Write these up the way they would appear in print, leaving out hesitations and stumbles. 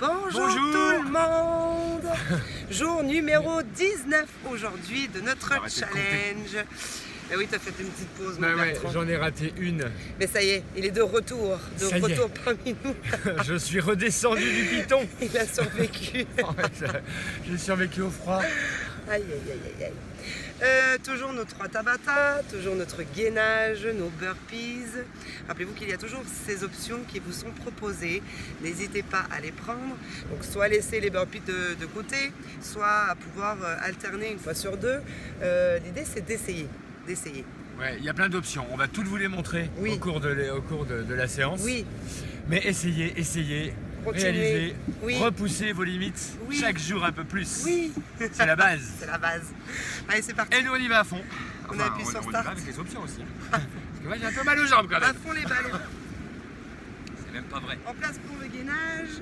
Bonjour tout le monde. Jour numéro 19 aujourd'hui de notre challenge. Ben oui, t'as fait une petite pause, mon Bertrand. J'en ai raté une. Mais ça y est, il est de retour parmi nous. Je suis redescendu du piton. Il a survécu. J'ai survécu au froid. Aïe, aïe, aïe, aïe. Toujours nos 3 Tabata, toujours notre gainage, nos burpees. Rappelez-vous qu'il y a toujours ces options qui vous sont proposées. N'hésitez pas à les prendre. Donc soit laisser les burpees de côté, soit à pouvoir alterner une fois sur deux. L'idée c'est d'essayer. Ouais, il y a plein d'options. On va toutes vous les montrer au cours de la séance. Oui. Mais essayez, réalisez, repoussez vos limites chaque jour un peu plus. Oui. C'est la base. C'est la base. Allez, c'est parti. Et nous on y va à fond. On appuie sur on y start. va avec les options aussi. Parce que moi j'ai un peu mal aux jambes quand même. À fond les ballons. C'est même pas vrai. En place pour le gainage,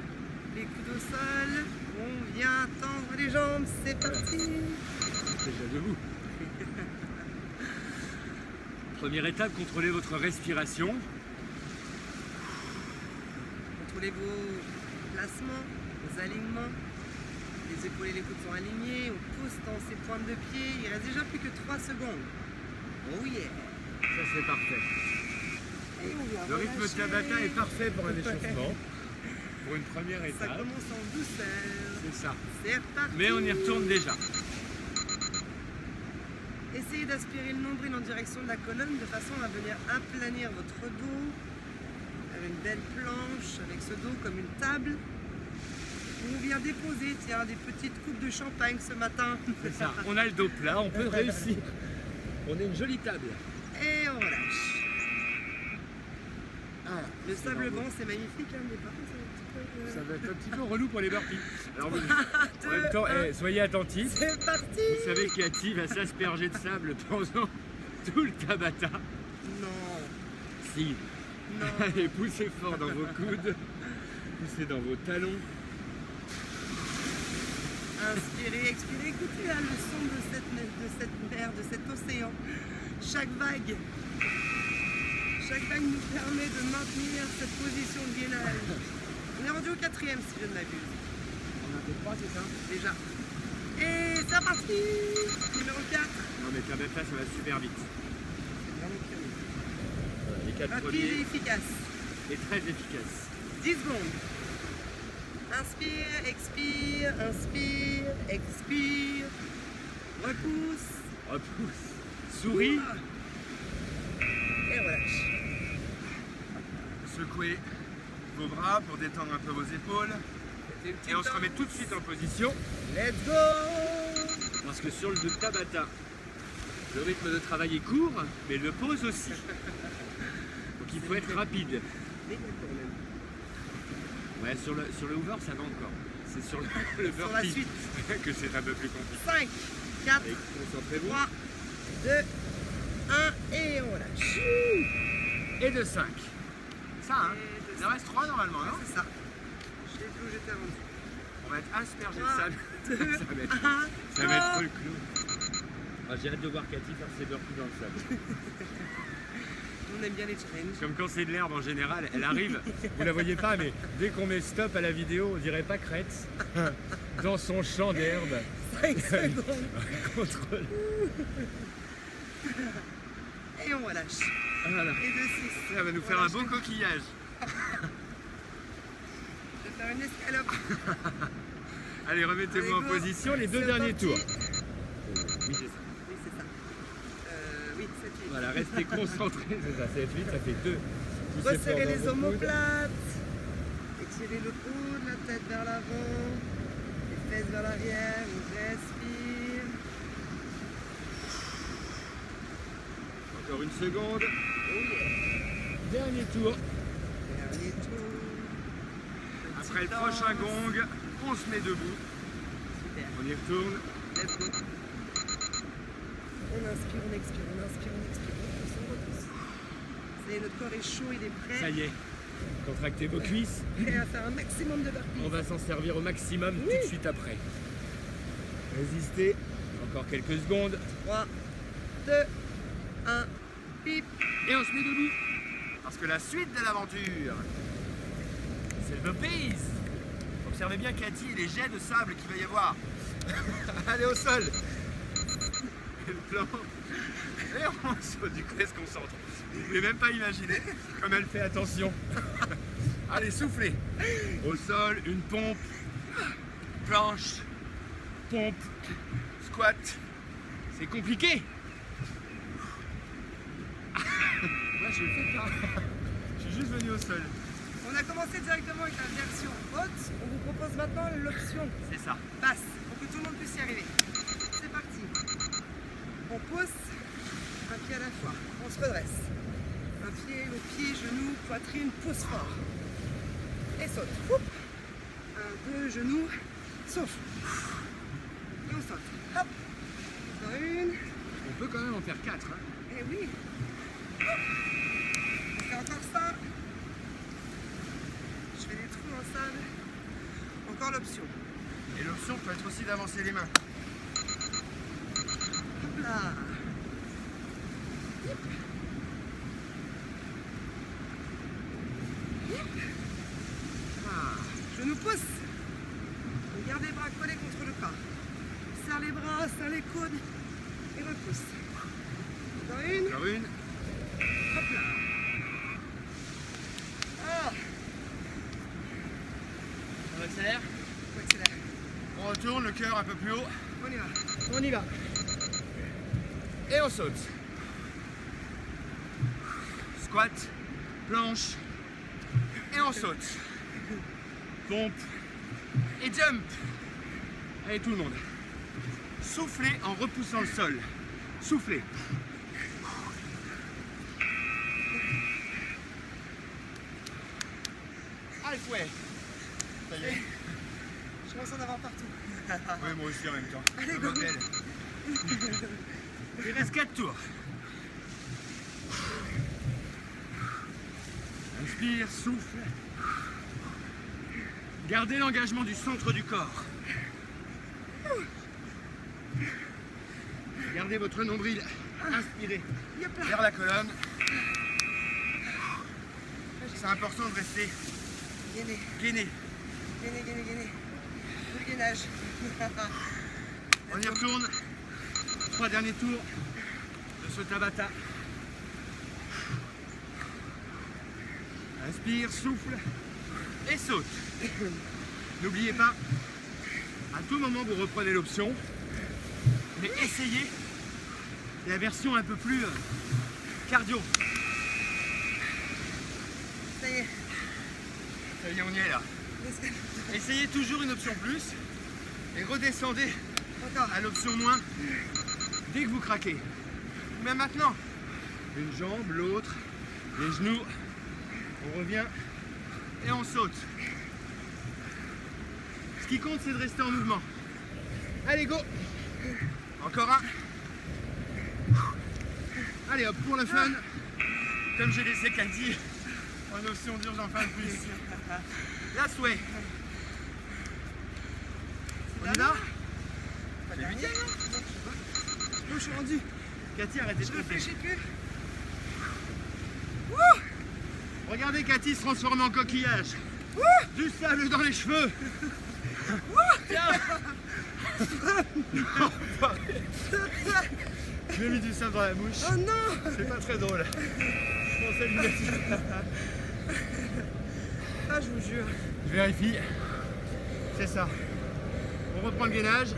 les coudes au sol. On vient tendre les jambes, c'est parti. Déjà debout. Première étape, contrôlez votre respiration. Contrôlez vos placements, vos alignements. Les épaules et les coudes sont alignés. On pousse dans ses pointes de pied. Il reste déjà plus que 3 secondes. Oh yeah! Ça c'est parfait. Et on vient Le rythme de Tabata est parfait pour un échauffement. Pour une première étape. Ça commence en douceur. C'est ça. C'est reparti. Mais on y retourne déjà. Essayez d'aspirer le nombril en direction de la colonne de façon à venir aplanir votre dos. Faire une belle planche avec ce dos comme une table. On vient déposer, tiens, des petites coupes de champagne ce matin. C'est ça. On a le dos plat, on peut réussir. On a une jolie table. Et on relâche. Le sable blanc, c'est magnifique, hein, mais par contre, ça va être un petit peu relou pour les burpees. Alors, en même temps, soyez attentifs. C'est parti. Vous savez qu'Ati va s'asperger de sable pendant tout le Tabata. Non. Si. Non. Allez, poussez fort dans vos coudes. Poussez dans vos talons. Inspirez, expirez. Écoutez là, le son de cette mer, de cet océan. Chaque vague nous permet de maintenir cette position de gainage. On est rendu au 4e si je ne m'abuse. On a fait 3, c'est ça? Déjà. Et c'est parti. Numéro 4. Non mais Tabata, ça va super vite. C'est vraiment curieux. Voilà, les 4 Rapide et premiers. efficace. Et très efficace. 10 secondes. Inspire, expire, inspire, expire. Repousse. Repousse. Souris. Et relâche. Secouez vos bras pour détendre un peu vos épaules. Et on se remet tout de suite en position. Let's go. Parce que sur le Tabata, le rythme de travail est court, mais le pose aussi. Donc il faut être rapide. Ouais, sur le Hoover, ça va encore. C'est sur le Sur la burpee suite. que c'est un peu plus compliqué. 5, 4, Et concentrez-vous. 3, 2, 1 et on relâche. Et de 5. Ça, hein. Il en reste 3 normalement, non? C'est ça. Je l'ai vu où j'étais rendu. On va être aspergé de 3, sable. 2, Ça va être le clou. Ah, j'ai hâte de voir Cathy faire ses burpees dans le sable. On aime bien les challenges. Comme quand c'est de l'herbe en général, elle arrive, vous la voyez pas, mais dès qu'on met stop à la vidéo, on dirait pas Kretz, dans son champ d'herbe. 5 secondes. Contrôle. Et on relâche. Voilà. Et de 6. Ça va nous faire un beau coquillage. Je vais faire une escalope. Allez, remettez-vous Allez, en go. position les 2 C'est derniers parti. tours. Oui, c'est ça. Oui, c'est ça. Oui, 7, 8. Voilà, restez concentrés. C'est ça, 7, 8, ça fait 2. Resserrez les omoplates. Étirez le coude, la tête vers l'avant. Les fesses vers l'arrière. On respire. Encore une seconde. Oh yeah. Dernier tour. Dernier tour. Après le Petite prochain danse. gong, on se met debout. Super. On y retourne. Let's go. On inspire, on expire, on inspire, on expire. On repousse. Ça y est, notre corps est chaud, il est prêt. Ça y est. Contractez vos cuisses. Prêt à faire un maximum de burpees. On va s'en servir au maximum tout de suite après. Résistez. Encore quelques secondes. 3, 2, 1, pip. Et on se met debout. Parce que la suite de l'aventure, c'est le burpees. Donc Observez bien Cathy et les jets de sable qu'il va y avoir. Allez au sol. Et le plan. Et on saute. Du coup, elle se concentre. Vous pouvez même pas imaginer comme elle fait attention. Allez, soufflez. Au sol, une pompe, planche, pompe, squat. C'est compliqué. Moi, je le fais pas. Je suis juste venu au sol. On a commencé directement avec la version haute. On vous propose maintenant l'option C'est ça. basse pour que tout le monde puisse y arriver. C'est parti. On pousse un pied à la fois. On se redresse. Un pied, le pied, genou, poitrine, pousse fort. Et saute. Oup. Un, deux, genou, souffle. Et on saute. Hop. Encore une. On peut quand même en faire 4. Hein. Et oui. Hop. On fait encore ça. Je fais des trous dans le sable. Encore l'option. Et l'option peut être aussi d'avancer les mains. Hop là. Hip. Hip. Ah. Je nous pousse. On garde les bras collés contre le corps. Serre les bras, serre les coudes et repousse. Encore une. Alors une. Hop là. Ah. On accélère. On accélère. On retourne le cœur un peu plus haut. On y va. On y va. Et on saute. Squat, planche, et on saute. Pompe et jump. Allez tout le monde. Soufflez en repoussant le sol. Soufflez. Allez, fouet. Ça y est. Je commence à en avoir partout. Oui, moi aussi en même temps. Allez, Le go. modèle. Il reste 4 tours. Inspire, souffle. Gardez l'engagement du centre du corps. Gardez votre nombril inspiré Yop là. vers la colonne. C'est important de rester Gainé, gainé. gainé, gainé, gainé. Le gainage. On y retourne. 3 derniers tours de ce Tabata. Inspire, souffle et saute. N'oubliez pas, à tout moment vous reprenez l'option, mais essayez la version un peu plus cardio. Ça y est. Ça y est, on y est là. Essayez toujours une option plus et redescendez Encore. à l'option moins dès que vous craquez. Mais maintenant, une jambe, l'autre, les genoux, on revient et on saute. Ce qui compte, c'est de rester en mouvement. Allez, go! Encore un. Allez hop, pour le fun, comme j'ai laissé Cathy en option dure, j'en fais un plus. La souhait. On y va? Pas C'est dernier, huitième, non? Je sais pas. Où je suis rendu? Cathy, arrêtez de Je tromper. réfléchis plus. Regardez Cathy se transformer en coquillage. Du sable dans les cheveux. Tiens. Je lui ai mis du sable dans la bouche. Oh non! C'est pas très drôle. Je pensais lui mettre. Ah, je vous jure. Je vérifie. C'est ça. On reprend le gainage.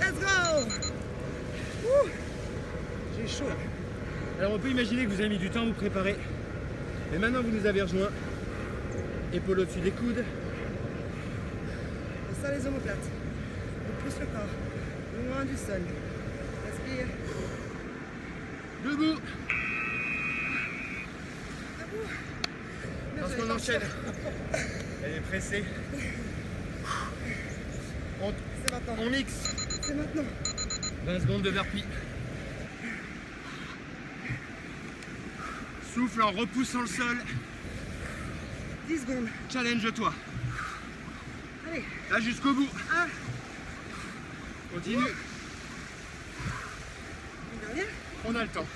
Let's go! Ouh. J'ai chaud là. Alors on peut imaginer que vous avez mis du temps à vous préparer. Mais maintenant vous nous avez rejoints. Épaules au-dessus des coudes. On serre les omoplates. On pousse le corps. Loin du sol. Respire. Debout. Debout. Parce Merde, qu'on j'allais enchaîne. partir. Elle est pressée. C'est maintenant. On mixe. C'est maintenant. 20 secondes de burpee. Souffle en repoussant le sol. 10 secondes. Challenge-toi. Allez. Là jusqu'au bout. 1. Continue. Une dernière. On a le temps.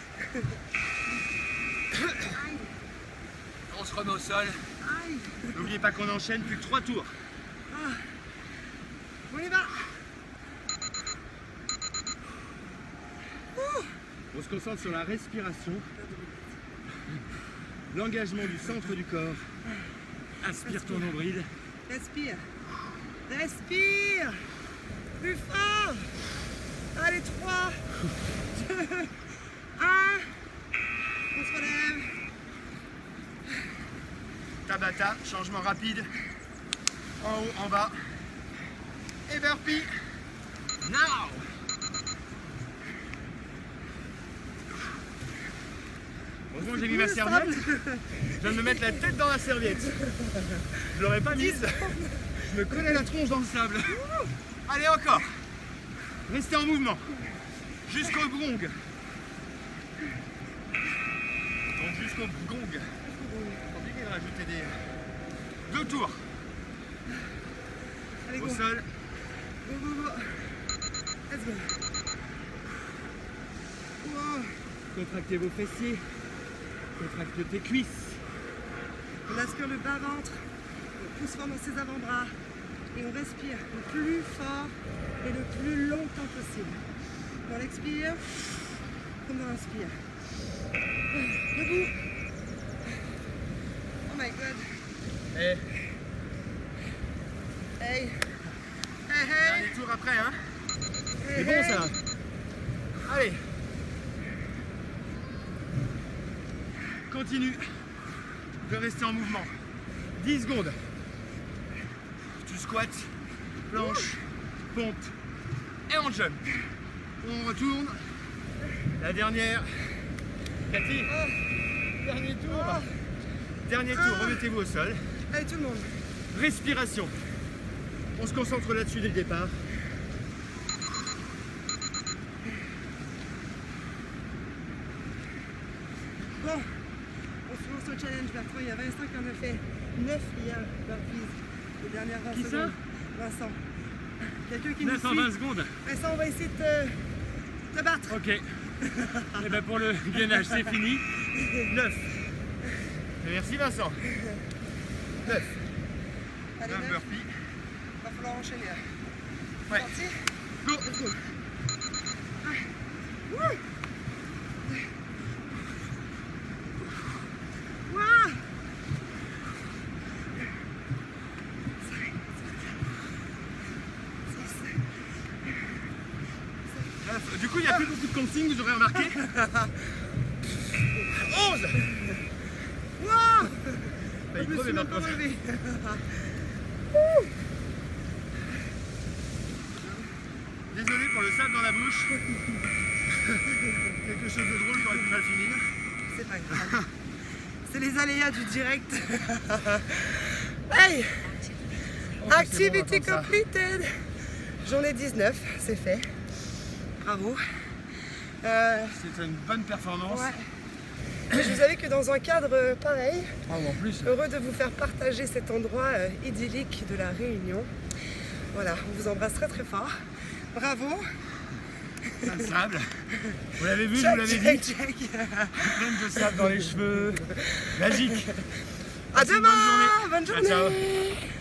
On se remet au sol. Aïe. N'oubliez pas qu'on enchaîne plus que 3 tours. On y va. On se concentre sur la respiration, l'engagement du centre du corps. Inspire ton nombril. Respire. Respire. Plus fort. Allez, 3, 2, 1. On se relève. Tabata, changement rapide. En haut, en bas. Et burpee. Now! Heureusement que j'ai mis ma serviette. Je viens de me mettre la tête dans la serviette. Je l'aurais pas mise. Je me collais la tronche dans le sable. Allez, encore. Restez en mouvement. Jusqu'au gong. Donc jusqu'au gong. Compliqué de rajouter des... 2 tours. Allez, Au go. sol. Go, go, go. Let's go. Wow. Contractez vos fessiers. Contractez tes cuisses. On aspire le bas-ventre. On pousse fort dans ses avant-bras. Et on respire le plus fort et le plus longtemps possible. On expire comme on inspire. Debout. Oh my god. Et Hey. Hey, hey. dernier tour après, hein. Hey, C'est bon hey. ça. Allez. Continue de rester en mouvement. 10 secondes. Tu squats, planche, pompe et on jump. On retourne. La dernière. Cathy. Dernier tour. Dernier tour, remettez-vous au sol. Allez, tout le monde. Respiration. On se concentre là-dessus dès le départ. Bon, on se lance au challenge vers toi. Il y a Vincent qui en a fait 9 hier, burpees, les dernières 20 Qui ça secondes. Vincent. Quelqu'un qui nous 9 en suit. 20 secondes. Vincent, on va essayer de te battre. Ok. Et ben pour le gainage, c'est fini. 9. Et merci Vincent. 9. Allez, 9 9. burpees. Va falloir enchaîner là. Ouais. Parti. Go. Let's go. Wouh. Wouah. Du coup, il n'y a plus beaucoup de consignes, vous aurez remarqué. 11. Wouah. Bah, il Je me crevait suis même par pas contre. relevé. Désolé pour le sable dans la bouche. Quelque chose de drôle qui aurait pu mal finir. C'est pas grave. C'est les aléas du direct. Hey! Oh, Activity c'est bon, on va completed. Journée 19, c'est fait. Bravo. C'est une bonne performance. Ouais. Et je vous savais que dans un cadre pareil, Ah, en plus. heureux de vous faire partager cet endroit idyllique de la Réunion. Voilà, on vous embrasse très très fort. Bravo. Plein de sable. Vous l'avez vu, je Check, vous l'avais check, dit. check. Plein de sable dans les cheveux. Magique. À Passez une demain. bonne journée. Bonne Ciao, journée. ciao.